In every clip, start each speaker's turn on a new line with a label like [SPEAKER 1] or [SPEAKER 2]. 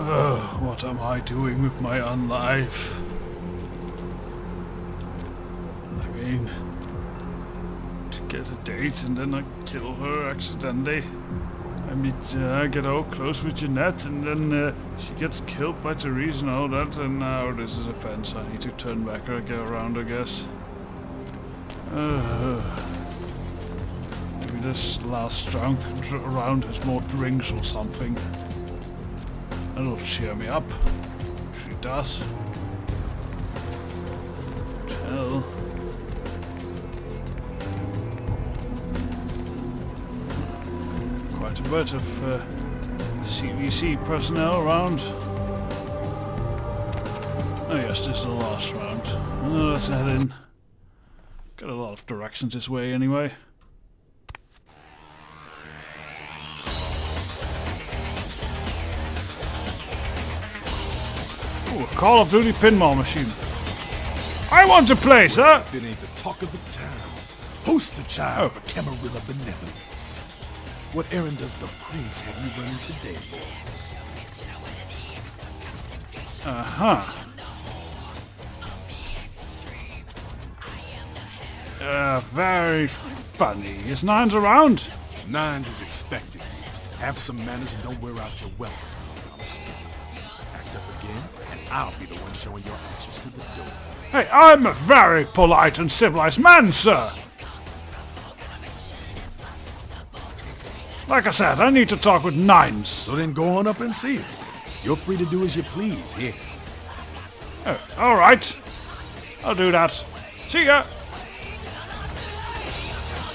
[SPEAKER 1] What am I doing with my own life? I mean, to get a date and then I kill her accidentally. I get all close with Jeanette and then she gets killed by Therese and all that, and now this is a fence I need to turn back or get around, I guess. Maybe this last round has more drinks or something. That'll cheer me up. She does. Hell. Quite a bit of CVC personnel around. Oh yes, this is the last round. Let's head in. Got a lot of directions this way anyway. Ooh, a Call of Duty pinball machine. I want to play, sir!
[SPEAKER 2] It ain't the talk of the town. Poster child for Camarilla benevolence. What errand does the prince have you running today, boys?
[SPEAKER 1] Very funny. Is Nines around?
[SPEAKER 2] Nines is expected. Have some manners and don't wear out your welcome. I'm skeptic. Act up again, and I'll be the one showing your actions to the door.
[SPEAKER 1] Hey, I'm a very polite and civilized man, sir. Like I said, I need to talk with Nines.
[SPEAKER 2] So then go on up and see him. You're free to do as you please here.
[SPEAKER 1] Oh, alright. I'll do that. See ya!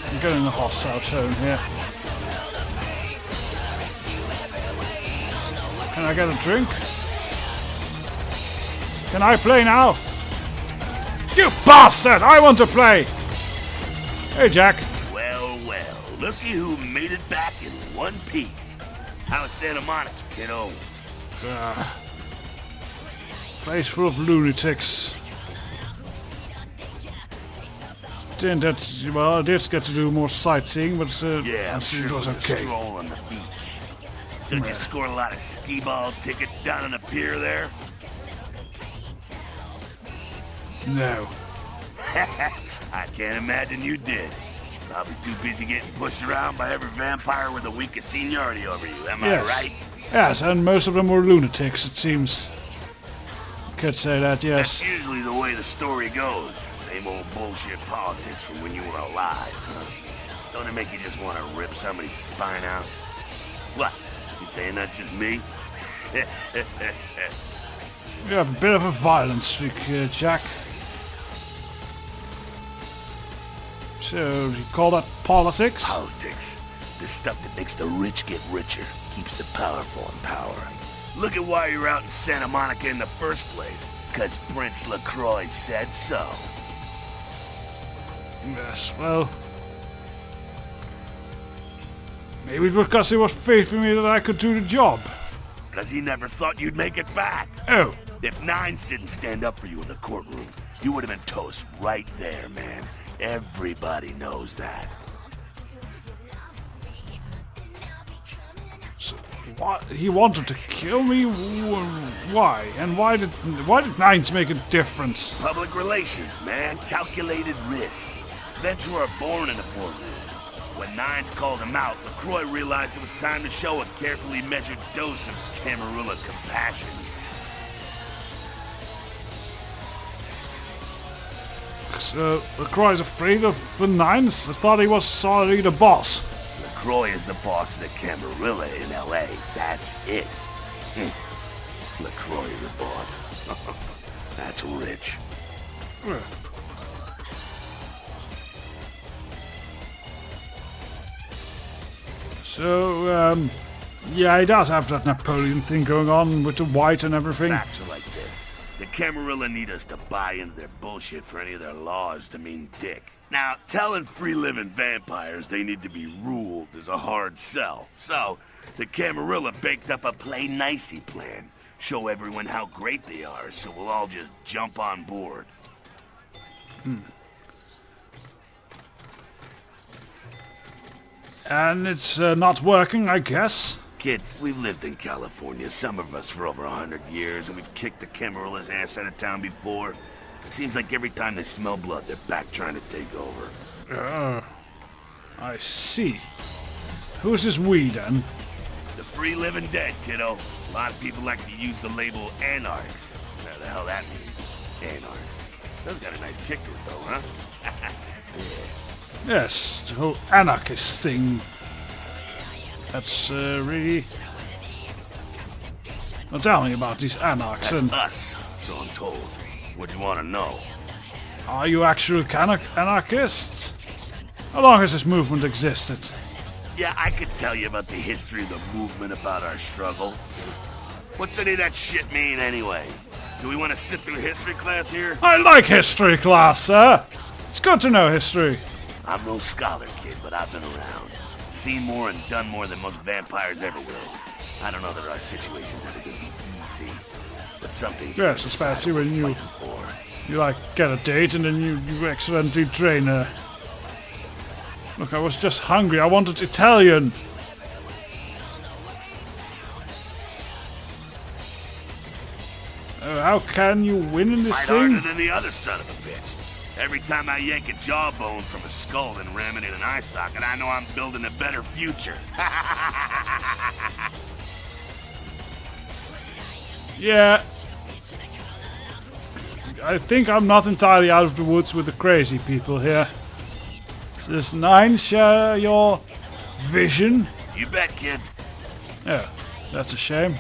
[SPEAKER 1] I'm getting a hostile tone here. Can I get a drink? Can I play now? You bastard! I want to play! Hey, Jack.
[SPEAKER 3] Well, looky who made it back in one piece. How's Santa Monica, kiddo?
[SPEAKER 1] Place full of lunatics. Didn't that, well, I did get to do more sightseeing, but
[SPEAKER 3] Yeah, I'm sure
[SPEAKER 1] it was okay.
[SPEAKER 3] stroll on the beach. So did you score a lot of skee-ball tickets down on the pier there?
[SPEAKER 1] No.
[SPEAKER 3] I can't imagine you did. Probably too busy getting pushed around by every vampire with the weakest seniority over you, am I right?
[SPEAKER 1] Yes, and most of them were lunatics, it seems. Could say that, yes.
[SPEAKER 3] That's usually the way the story goes. Same old bullshit politics from when you were alive, huh? Don't it make you just want to rip somebody's spine out? What? You saying that's just me?
[SPEAKER 1] You have a bit of a violent streak, Jack. So, you call that politics?
[SPEAKER 3] Politics. The stuff that makes the rich get richer, keeps the powerful in power. Look at why you're out in Santa Monica in the first place. 'Cause Prince LaCroix said so.
[SPEAKER 1] Yes, well... maybe because he was faith in me that I could do the job.
[SPEAKER 3] 'Cause he never thought you'd make it back.
[SPEAKER 1] Oh.
[SPEAKER 3] If Nines didn't stand up for you in the courtroom, you would have been toast right there, man. Everybody knows that.
[SPEAKER 1] So, what? He wanted to kill me? Why? And why did Nines make a difference?
[SPEAKER 3] Public relations, man. Calculated risk. Vets were born in the courtroom. When Nines called him out, LaCroix realized it was time to show a carefully measured dose of Camarilla compassion.
[SPEAKER 1] So, LaCroix's afraid of the Nines? I thought he was already the boss.
[SPEAKER 3] LaCroix is the boss of the Camarilla in L.A. That's it. LaCroix the boss. That's rich.
[SPEAKER 1] So, yeah, he does have that Napoleon thing going on with the white and everything.
[SPEAKER 3] Facts are like this. The Camarilla need us to buy into their bullshit for any of their laws to mean dick. Now, telling free-living vampires they need to be ruled is a hard sell. So, the Camarilla baked up a play-nicey plan. Show everyone how great they are, so we'll all just jump on board.
[SPEAKER 1] And it's not working, I guess.
[SPEAKER 3] Kid, we've lived in California, some of us for over 100 years, and we've kicked the Camarilla's ass out of town before. It seems like every time they smell blood, they're back trying to take over.
[SPEAKER 1] I see. Who's this we, then?
[SPEAKER 3] The free living dead, kiddo. A lot of people like to use the label anarchs. Whatever the hell that means. Anarchs. That's got a nice kick to it, though, huh? Yeah.
[SPEAKER 1] Yes, the whole anarchist thing. That's really... Well, tell me about these anarchs.
[SPEAKER 3] That's
[SPEAKER 1] And
[SPEAKER 3] us, so I'm told. What do you want to know?
[SPEAKER 1] are you actual anarchists? How long has this movement existed?
[SPEAKER 3] Yeah, I could tell you about the history of the movement, about our struggle. What's any of that shit mean, anyway? Do we want to sit through history class here?
[SPEAKER 1] I like history class, sir. It's good to know history.
[SPEAKER 3] I'm no scholar, kid, but I've been around. Seen more and done more than most vampires ever will. I don't know that our situation's ever gonna be easy, but something...
[SPEAKER 1] Yes, especially when you like get a date and then you accidentally train her. Look, I was just hungry. I wanted Italian. How can you win in this
[SPEAKER 3] Fight
[SPEAKER 1] thing?
[SPEAKER 3] harder than the other son of a bitch. Every time I yank a jawbone from a skull and ram it in an eye socket, I know I'm building a better future.
[SPEAKER 1] Yeah. I think I'm not entirely out of the woods with the crazy people here. Does Nine share your vision?
[SPEAKER 3] You bet, kid.
[SPEAKER 1] Yeah, that's a shame.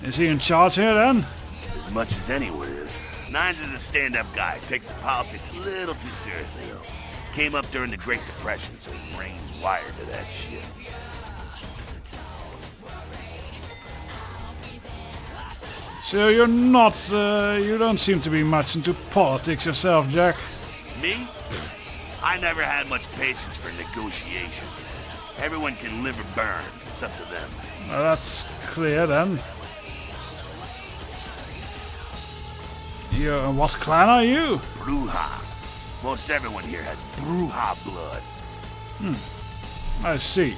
[SPEAKER 1] Is he in charge here then?
[SPEAKER 3] As much as anyone is. Nines is a stand-up guy. Takes the politics a little too seriously, though. Came up during the Great Depression, so his brain's wired to that shit.
[SPEAKER 1] So you're not, you don't seem to be much into politics yourself, Jack.
[SPEAKER 3] Me? Pfft. I never had much patience for negotiations. Everyone can live or burn. It's up to them.
[SPEAKER 1] Well, that's clear then. What clan are you?
[SPEAKER 3] Bruja. Most everyone here has Bruja blood.
[SPEAKER 1] I see.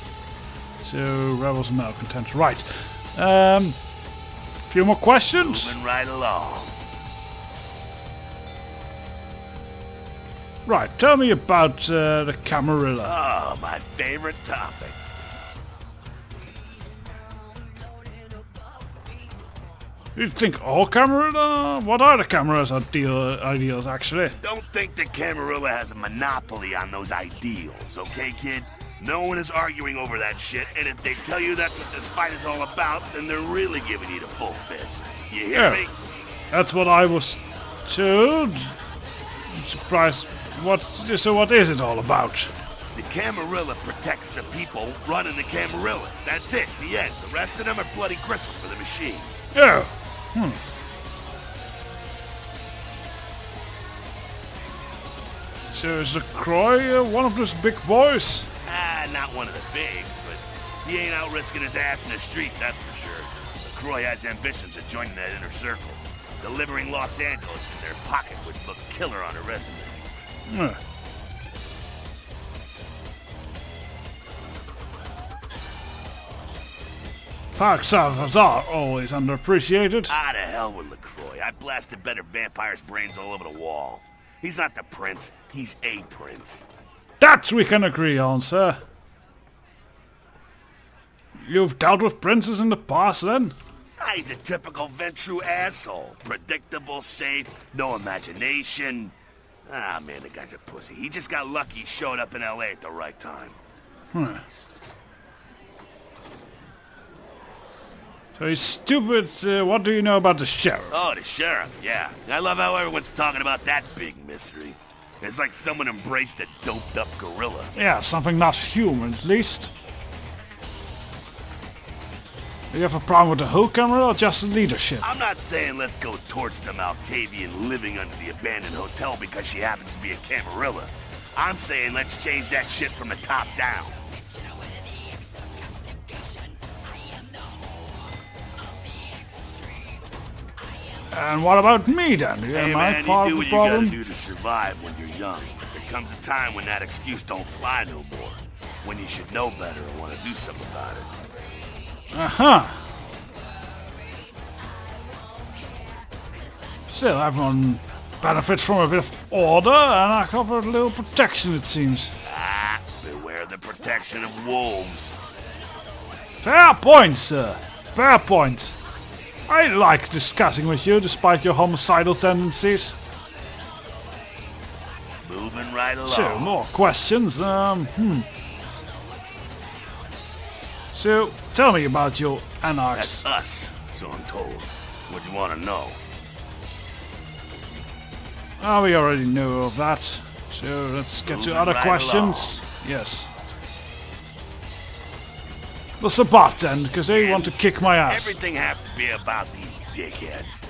[SPEAKER 1] So, rebels and malcontents. Right. Few more questions?
[SPEAKER 3] Moving right along.
[SPEAKER 1] Right, tell me about the Camarilla.
[SPEAKER 3] Oh, my favorite topic.
[SPEAKER 1] You'd think all Camarilla? What are the Camarilla's ideals, actually?
[SPEAKER 3] Don't think that Camarilla has a monopoly on those ideals, okay, kid? No one is arguing over that shit, and if they tell you that's what this fight is all about, then they're really giving you the full fist. You hear me?
[SPEAKER 1] That's what I was told. I'm surprised. So what is it all about?
[SPEAKER 3] The Camarilla protects the people running the Camarilla. That's it, the end. The rest of them are bloody gristle for the machine.
[SPEAKER 1] Oh. So is the Croy one of those big boys?
[SPEAKER 3] Not one of the bigs, but he ain't out risking his ass in the street, that's for sure. Croy has ambitions of joining that inner circle. Delivering Los Angeles in their pocket would look killer on a resume.
[SPEAKER 1] Park Salazar always underappreciated.
[SPEAKER 3] Ah, to hell with LaCroix. I blasted better vampires' brains all over the wall. He's not the prince, he's a prince.
[SPEAKER 1] That we can agree on, sir. You've dealt with princes in the past, then?
[SPEAKER 3] He's a typical Ventru asshole. Predictable, safe, no imagination. Ah, man, the guy's a pussy. He just got lucky he showed up in L.A. at the right time.
[SPEAKER 1] So he's stupid. What do you know about the sheriff?
[SPEAKER 3] Oh, the sheriff, yeah. I love how everyone's talking about that big mystery. It's like someone embraced a doped-up gorilla.
[SPEAKER 1] Yeah, something not human, at least. Do you have a problem with the whole camera or just the leadership?
[SPEAKER 3] I'm not saying let's go torch the Malkavian living under the abandoned hotel because she happens to be a Camarilla. I'm saying let's change that shit from the top down. And
[SPEAKER 1] what about me then?
[SPEAKER 3] Hey
[SPEAKER 1] Am I
[SPEAKER 3] man,
[SPEAKER 1] part
[SPEAKER 3] you do
[SPEAKER 1] of
[SPEAKER 3] what
[SPEAKER 1] the
[SPEAKER 3] you gotta
[SPEAKER 1] problem?
[SPEAKER 3] do to survive when you're young. The comes a time when that excuse don't fly no more. When you should know better and want to do something about it.
[SPEAKER 1] Uh-huh. Still, everyone benefits from a bit of order, and I cover a little protection, it seems.
[SPEAKER 3] Ah, beware the protection of wolves.
[SPEAKER 1] Fair point, sir. Fair point. I like discussing with you, despite your homicidal tendencies.
[SPEAKER 3] Moving right along.
[SPEAKER 1] So, more questions. So, tell me about your anarchs.
[SPEAKER 3] That's us, so I'm told. What do you want to know?
[SPEAKER 1] Oh, we already know of that. So, let's get to
[SPEAKER 3] Moving
[SPEAKER 1] other
[SPEAKER 3] right
[SPEAKER 1] questions. Yes. The Sabbat then, because they want to kick my ass.
[SPEAKER 3] Everything have to be about these dickheads.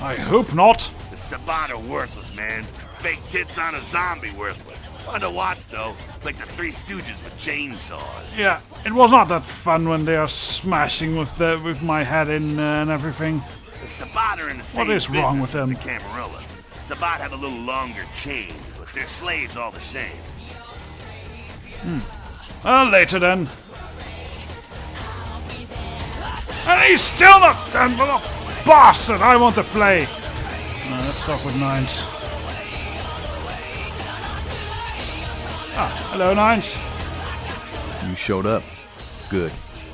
[SPEAKER 1] I hope not.
[SPEAKER 3] The Sabbat are worthless, man. Fake tits on a zombie worthless. Fun to watch, though. Like the Three Stooges with chainsaws.
[SPEAKER 1] Yeah, it was not that fun when they are smashing with my head in and everything.
[SPEAKER 3] The Sabbat are in the same
[SPEAKER 1] What is wrong with
[SPEAKER 3] business as
[SPEAKER 1] them?
[SPEAKER 3] the Camarilla. Sabbat have a little longer chain, but they're slaves all the same.
[SPEAKER 1] Well, later then. And he's still not done, but a bastard! I want to play. Let's talk with Nines. Ah, hello, Nines.
[SPEAKER 4] You showed up. Good.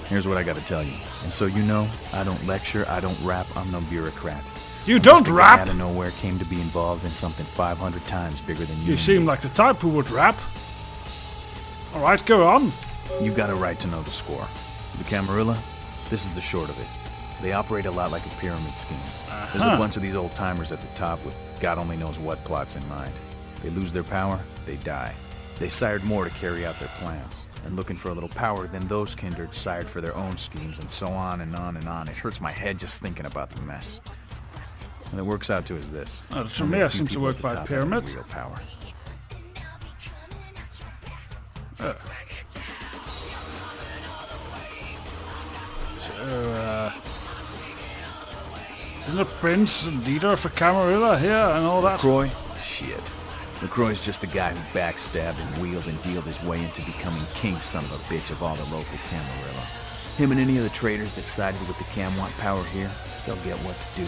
[SPEAKER 4] Here's what I gotta tell you. And so you know, I don't lecture, I don't rap, I'm no bureaucrat.
[SPEAKER 1] You
[SPEAKER 4] I'm
[SPEAKER 1] don't
[SPEAKER 4] just a guy
[SPEAKER 1] rap?
[SPEAKER 4] out of nowhere came to be involved in something 500 times bigger than you.
[SPEAKER 1] You
[SPEAKER 4] and
[SPEAKER 1] seem
[SPEAKER 4] me.
[SPEAKER 1] like the type who would rap. Alright, go on.
[SPEAKER 4] You got a right to know the score. The Camarilla, this is the short of it. They operate a lot like a pyramid scheme. There's a bunch of these old timers at the top with God only knows what plots in mind. They lose their power, they die. They sired more to carry out their plans. And looking for a little power, then those kindred sired for their own schemes, and so on and on and on. It hurts my head just thinking about the mess. And it works out to is this.
[SPEAKER 1] The
[SPEAKER 4] Only a
[SPEAKER 1] Tremere
[SPEAKER 4] few
[SPEAKER 1] seems to
[SPEAKER 4] people
[SPEAKER 1] work
[SPEAKER 4] at the
[SPEAKER 1] by
[SPEAKER 4] top have
[SPEAKER 1] pyramid.
[SPEAKER 4] any real power.
[SPEAKER 1] Isn't a prince a leader of a Camarilla here and all that?
[SPEAKER 4] LaCroix? Shit. LaCroix's just the guy who backstabbed and wheeled and dealed his way into becoming king son of a bitch of all the local Camarilla. Him and any of the traitors that sided with the Cam want power here, they'll get what's due.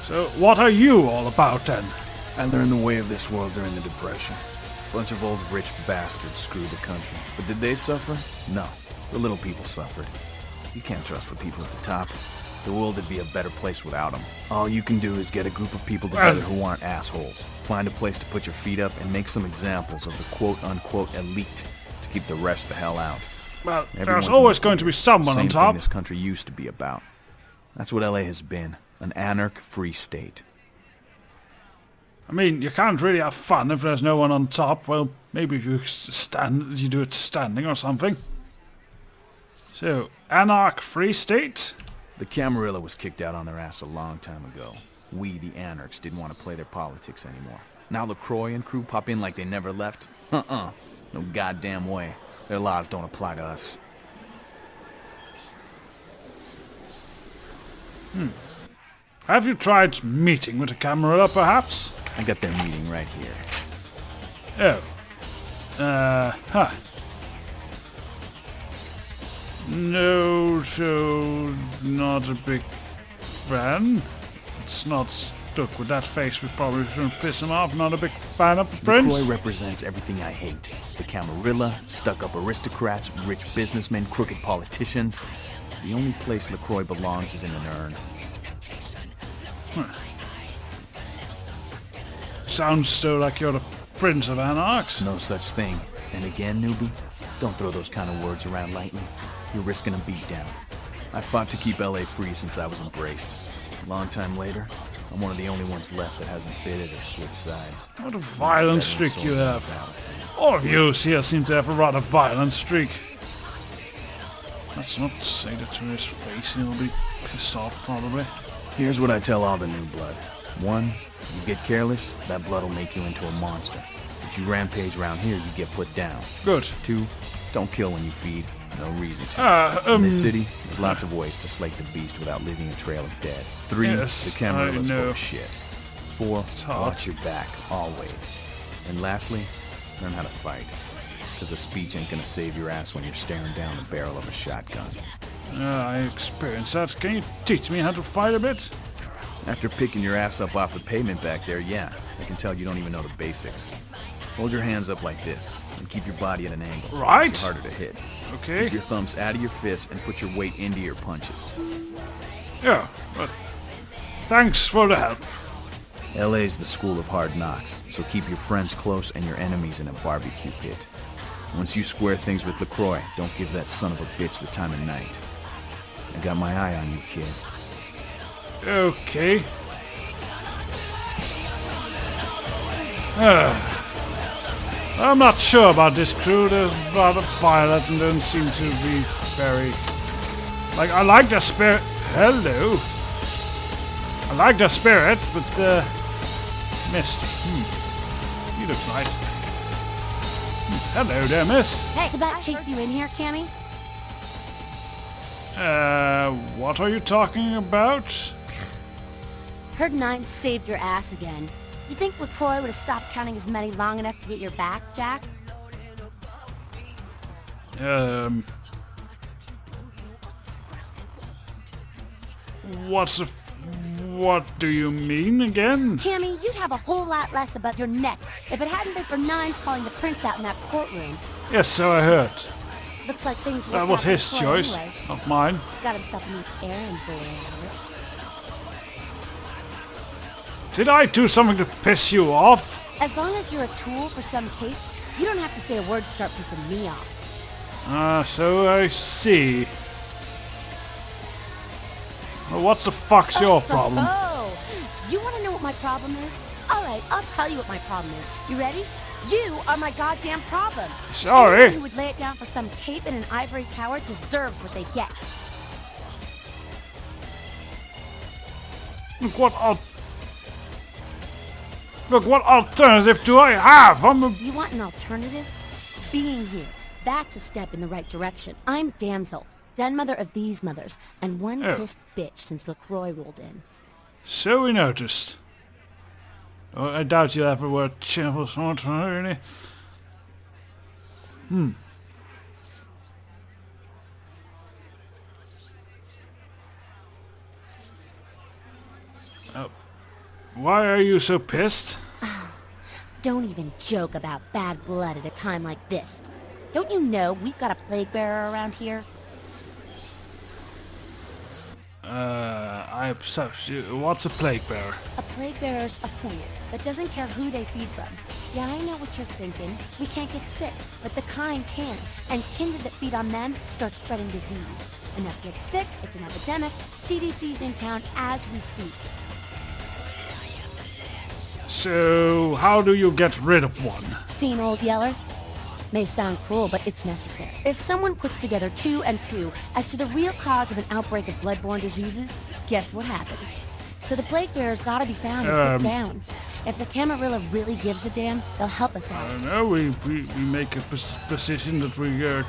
[SPEAKER 1] So, what are you all about then?
[SPEAKER 4] I learned the way of this world during the Depression. Bunch of old rich bastards screwed the country. But did they suffer? No. The little people suffered. You can't trust the people at the top. The world would be a better place without them. All you can do is get a group of people together who aren't assholes. Find a place to put your feet up and make some examples of the quote-unquote elite to keep the rest the hell out.
[SPEAKER 1] Well,
[SPEAKER 4] Everyone's
[SPEAKER 1] there's always
[SPEAKER 4] an
[SPEAKER 1] going to be someone
[SPEAKER 4] Same
[SPEAKER 1] on
[SPEAKER 4] thing
[SPEAKER 1] top.
[SPEAKER 4] this country used to be about. That's what LA has been. An anarch-free state.
[SPEAKER 1] I mean, you can't really have fun if there's no one on top. Well, maybe if you do it standing or something. So, anarch-free state?
[SPEAKER 4] The Camarilla was kicked out on their ass a long time ago. We, the anarchs, didn't want to play their politics anymore. Now LaCroix and crew pop in like they never left? No goddamn way. Their laws don't apply to us.
[SPEAKER 1] Have you tried meeting with a Camarilla, perhaps?
[SPEAKER 4] I got their meeting right here.
[SPEAKER 1] Oh. No, so not a big fan. It's not stuck with that face. We probably shouldn't piss him off. Not a big fan of the prince.
[SPEAKER 4] LaCroix represents everything I hate. The Camarilla, stuck-up aristocrats, rich businessmen, crooked politicians. The only place LaCroix belongs is in an urn.
[SPEAKER 1] Sounds still like you're the prince of anarchs.
[SPEAKER 4] No such thing. And again, newbie, don't throw those kind of words around lightly. You're risking a beatdown. I fought to keep LA free since I was embraced. A long time later, I'm one of the only ones left that hasn't bid it or switched sides.
[SPEAKER 1] What a violent streak you have. All of you here seem to have a rather violent streak. Let's not say that to his face, he'll be pissed off probably.
[SPEAKER 4] Here's what I tell all the new blood. 1, you get careless, that blood will make you into a monster. If you rampage around here, you get put down.
[SPEAKER 1] Good.
[SPEAKER 4] 2, don't kill when you feed. No reason to. In this city, there's lots of ways to slake the beast without leaving a trail of dead. 3,
[SPEAKER 1] Yes,
[SPEAKER 4] the Camarilla's
[SPEAKER 1] I know.
[SPEAKER 4] full of shit. 4,
[SPEAKER 1] hard.
[SPEAKER 4] watch your back, always. And lastly, learn how to fight. Because a speech ain't gonna save your ass when you're staring down the barrel of a shotgun.
[SPEAKER 1] I experienced that. Can you teach me how to fight a bit?
[SPEAKER 4] After picking your ass up off the pavement back there, yeah, I can tell you don't even know the basics. Hold your hands up like this, and keep your body at an angle.
[SPEAKER 1] Right.
[SPEAKER 4] It's harder to hit.
[SPEAKER 1] Okay.
[SPEAKER 4] Keep your thumbs out of your fists and put your weight into your punches.
[SPEAKER 1] Yeah, but thanks for the help.
[SPEAKER 4] LA's the school of hard knocks, so keep your friends close and your enemies in a barbecue pit. Once you square things with LaCroix, don't give that son of a bitch the time of night. I got my eye on you, kid.
[SPEAKER 1] Okay. I'm not sure about this crew. There's a lot of violence and don't seem to be very... Like, I like their spirit. Hello. I like their spirits, but, Misty. You look nice. Hello there, miss.
[SPEAKER 5] Hey, Sabat chased you in here, Cammy?
[SPEAKER 1] What are you talking about?
[SPEAKER 5] Heard Nine saved your ass again. You think LaCroix would have stopped counting his money long enough to get your back, Jack?
[SPEAKER 1] What do you mean again?
[SPEAKER 5] Cammy, you'd have a whole lot less above your neck if it hadn't been for Nine's calling the prince out in that courtroom.
[SPEAKER 1] Yes, so I heard.
[SPEAKER 5] Looks like things
[SPEAKER 1] That
[SPEAKER 5] worked
[SPEAKER 1] was
[SPEAKER 5] out for
[SPEAKER 1] his
[SPEAKER 5] LaCroix
[SPEAKER 1] choice,
[SPEAKER 5] anyway.
[SPEAKER 1] not mine.
[SPEAKER 5] Got himself a new errand boy out of it.
[SPEAKER 1] Did I do something to piss you off?
[SPEAKER 5] As long as you're a tool for some cape, you don't have to say a word to start pissing me off.
[SPEAKER 1] So I see. Well, what's the fuck's your problem?
[SPEAKER 5] Oh, you want to know what my problem is? All right, I'll tell you what my problem is. You ready? You are my goddamn problem.
[SPEAKER 1] Sorry.
[SPEAKER 5] Anyone who would lay it down for some cape in an ivory tower deserves what they get.
[SPEAKER 1] Look, what alternative do I have?
[SPEAKER 5] You want an alternative? Being here. That's a step in the right direction. I'm Damsel, den mother of these mothers, and one
[SPEAKER 1] Oh.
[SPEAKER 5] pissed bitch since LaCroix rolled in.
[SPEAKER 1] So we noticed. Oh, I doubt you ever were cheerful sort, really. Why are you so pissed?
[SPEAKER 5] Don't even joke about bad blood at a time like this. Don't you know we've got a plague bearer around here?
[SPEAKER 1] What's a plague bearer?
[SPEAKER 5] A plague bearer's a fool that doesn't care who they feed from. Yeah, I know what you're thinking. We can't get sick, but the kind can. And kindred that feed on them start spreading disease. Enough get sick, it's an epidemic. CDC's in town as we speak.
[SPEAKER 1] So, how do you get rid of one?
[SPEAKER 5] Seen Old Yeller? May sound cruel, but it's necessary. If someone puts together 2 and 2 as to the real cause of an outbreak of bloodborne diseases, guess what happens? So the plague bearer's gotta be found and put down. If the Camarilla really gives a damn, they'll help us
[SPEAKER 1] I
[SPEAKER 5] out.
[SPEAKER 1] don't know, we make a position that we get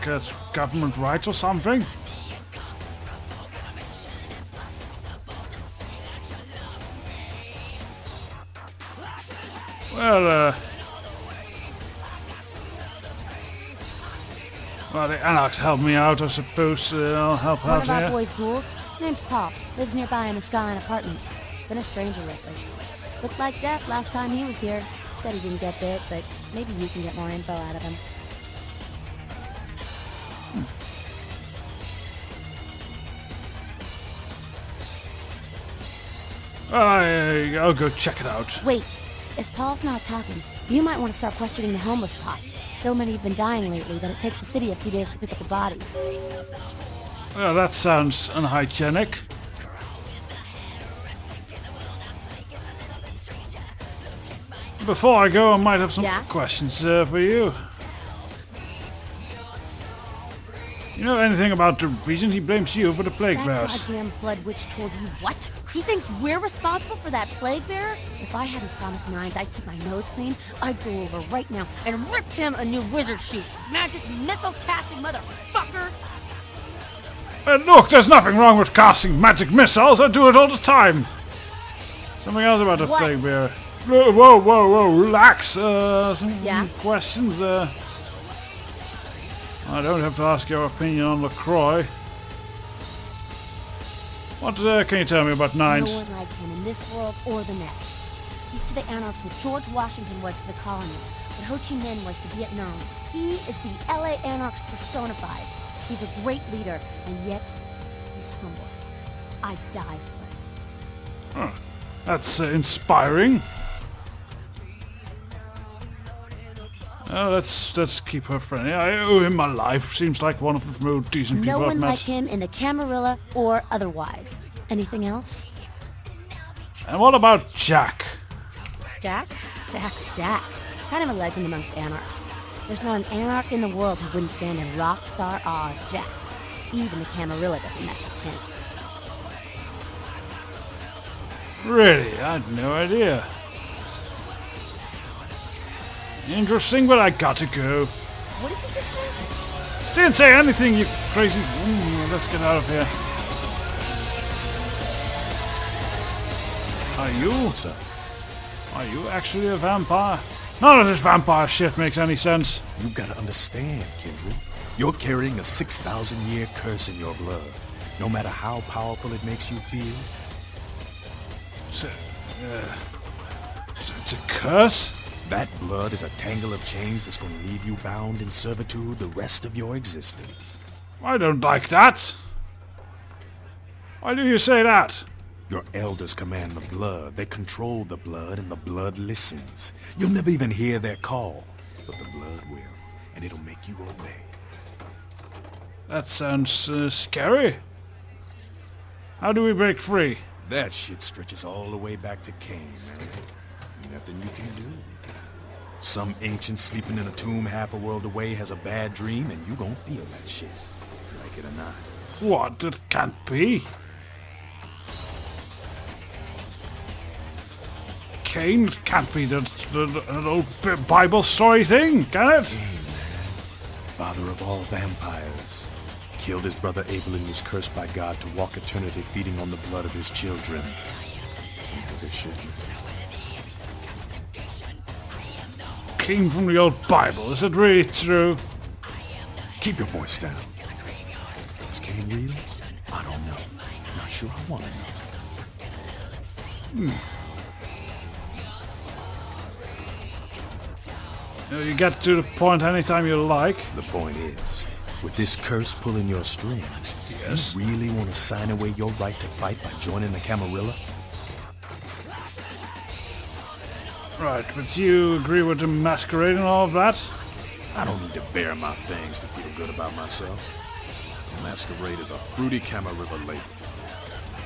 [SPEAKER 1] government rights or something? Well, the Anarchs help me out, I suppose. I'll help
[SPEAKER 5] One
[SPEAKER 1] out
[SPEAKER 5] of our
[SPEAKER 1] here.
[SPEAKER 5] boys' ghouls, name's Paul, lives nearby in the Skyline Apartments. Been a stranger lately. Looked like death last time he was here. Said he didn't get bit, but maybe you can get more info out of him.
[SPEAKER 1] I'll go check it out.
[SPEAKER 5] Wait, if Paul's not talking, you might want to start questioning the homeless pot. So many have been dying lately that it takes the city a few days to pick up the bodies.
[SPEAKER 1] Well, that sounds unhygienic. Before I go, I might have some
[SPEAKER 5] Yeah?
[SPEAKER 1] questions for you. You know anything about the reason he blames you for the plague
[SPEAKER 5] That
[SPEAKER 1] bearers?
[SPEAKER 5] goddamn blood witch told you what? He thinks we're responsible for that plague bearer? If I hadn't promised Nines I'd keep my nose clean, I'd go over right now and rip him a new wizard sheet. Magic missile casting motherfucker!
[SPEAKER 1] Look, there's nothing wrong with casting magic missiles. I do it all the time. Something else about the
[SPEAKER 5] What?
[SPEAKER 1] plague bearer. Whoa, relax. Some
[SPEAKER 5] Yeah?
[SPEAKER 1] questions. I don't have to ask your opinion on LaCroix. What can you tell me about Nines?
[SPEAKER 5] No one like him in this world or the next. He's to the Anarchs what George Washington was to the colonies, what Ho Chi Minh was to Vietnam. He is the LA Anarchs personified. He's a great leader, and yet he's humble. I'd die for him.
[SPEAKER 1] That's inspiring. Let's keep her friendly. I owe him my life. Seems like one of the most decent people
[SPEAKER 5] No
[SPEAKER 1] I've
[SPEAKER 5] one
[SPEAKER 1] met.
[SPEAKER 5] like him in the Camarilla or otherwise. Anything else?
[SPEAKER 1] And what about Jack?
[SPEAKER 5] Jack? Jack's Jack. Kind of a legend amongst Anarchs. There's not an Anarch in the world who wouldn't stand in rock star awe of Jack. Even the Camarilla doesn't mess with him.
[SPEAKER 1] Really? I had no idea. Interesting, but I gotta go.
[SPEAKER 5] What did you just say?
[SPEAKER 1] Just didn't say anything, you crazy... let's get out of here. Are you?
[SPEAKER 2] What's up?
[SPEAKER 1] Are you actually a vampire? None of this vampire shit makes any sense.
[SPEAKER 2] You gotta understand, Kendrick. You're carrying a 6,000-year curse in your blood. No matter how powerful it makes you feel.
[SPEAKER 1] It's a curse?
[SPEAKER 2] That blood is a tangle of chains that's gonna leave you bound in servitude the rest of your existence.
[SPEAKER 1] I don't like that. Why do you say that?
[SPEAKER 2] Your elders command the blood. They control the blood, and the blood listens. You'll never even hear their call, but the blood will, and it'll make you obey.
[SPEAKER 1] That sounds scary. How do we break free?
[SPEAKER 2] That shit stretches all the way back to Cain, man. Nothing you can do. Some ancient sleeping in a tomb half a world away has a bad dream, and you gon' feel that shit, like it or not.
[SPEAKER 1] What? It can't be. Cain can't be that old Bible story thing, can it?
[SPEAKER 2] Cain, man. Father of all vampires. Killed his brother Abel and was cursed by God to walk eternity feeding on the blood of his children. Sometimes it shouldn't.
[SPEAKER 1] Came from the old Bible. Is it really true?
[SPEAKER 2] Keep your voice down. Is Cain real? I don't know. Not sure I want to know.
[SPEAKER 1] You get to the point anytime you like.
[SPEAKER 2] The point is, with this curse pulling your strings,
[SPEAKER 1] Yes.
[SPEAKER 2] you really want to sign away your right to fight by joining the Camarilla?
[SPEAKER 1] Right, but you agree with the Masquerade and all of that?
[SPEAKER 2] I don't need to bare my fangs to feel good about myself. The Masquerade is a fruity Camarilla lady.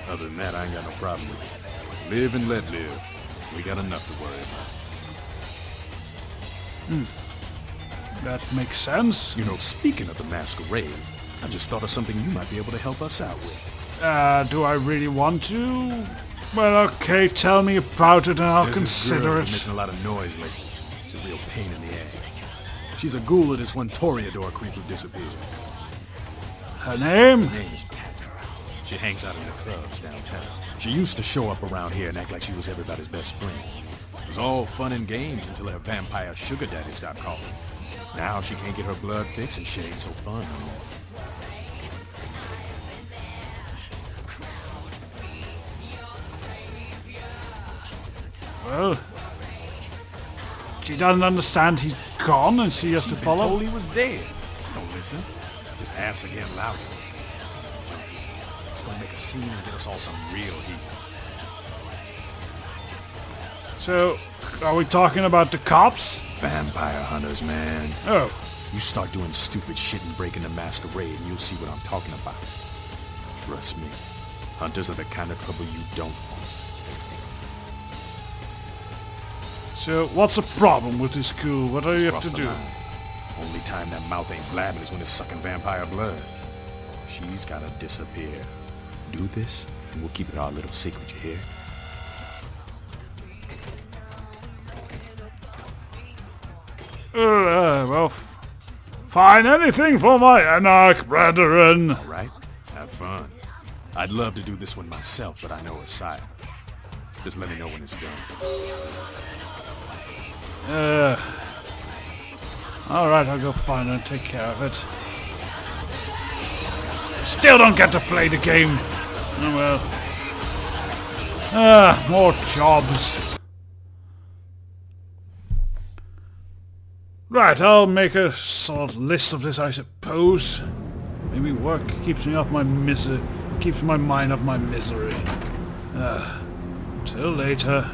[SPEAKER 2] Other than that, I ain't got no problem with it. Live and let live. We got enough to worry about.
[SPEAKER 1] That makes sense.
[SPEAKER 2] You know, speaking of the Masquerade, I just thought of something you might be able to help us out with.
[SPEAKER 1] Do I really want to? Well, okay, tell me about it and I'll
[SPEAKER 2] There's this girl
[SPEAKER 1] consider
[SPEAKER 2] who's
[SPEAKER 1] it.
[SPEAKER 2] making a lot of noise lately. It's a real pain in the ass. She's a ghoul of this one Toreador creep who disappeared.
[SPEAKER 1] Her name?
[SPEAKER 2] Her name is Pat. She hangs out in the clubs downtown. She used to show up around here and act like she was everybody's best friend. It was all fun and games until her vampire sugar daddy stopped calling. Now she can't get her blood fixed and shit ain't so fun no more.
[SPEAKER 1] Well, she doesn't understand he's gone and she has to
[SPEAKER 2] She's been
[SPEAKER 1] follow.
[SPEAKER 2] told he was dead. She don't listen. Just ass again louder. Junkie. It's gonna make a scene and get us all some real heat.
[SPEAKER 1] So, are we talking about the cops?
[SPEAKER 2] Vampire hunters, man.
[SPEAKER 1] Oh,
[SPEAKER 2] You start doing stupid shit and breaking the Masquerade and you'll see what I'm talking about. Trust me. Hunters are the kind of trouble you don't want.
[SPEAKER 1] so what's the problem with this school? What do you have
[SPEAKER 2] Cross
[SPEAKER 1] to
[SPEAKER 2] the
[SPEAKER 1] do?
[SPEAKER 2] line. Only time that mouth ain't blabbing is when it's sucking vampire blood. She's gotta disappear. Do this, and we'll keep it our little secret, you hear?
[SPEAKER 1] Well, fine, anything for my anarch brethren.
[SPEAKER 2] Alright? Have fun. I'd love to do this one myself, but I know her side. Just let me know when it's done.
[SPEAKER 1] Alright, I'll go find her and take care of it. Still don't get to play the game. Oh well. More jobs. Right, I'll make a sort of list of this, I suppose. Maybe work keeps me off my keeps my mind off my misery. Till later.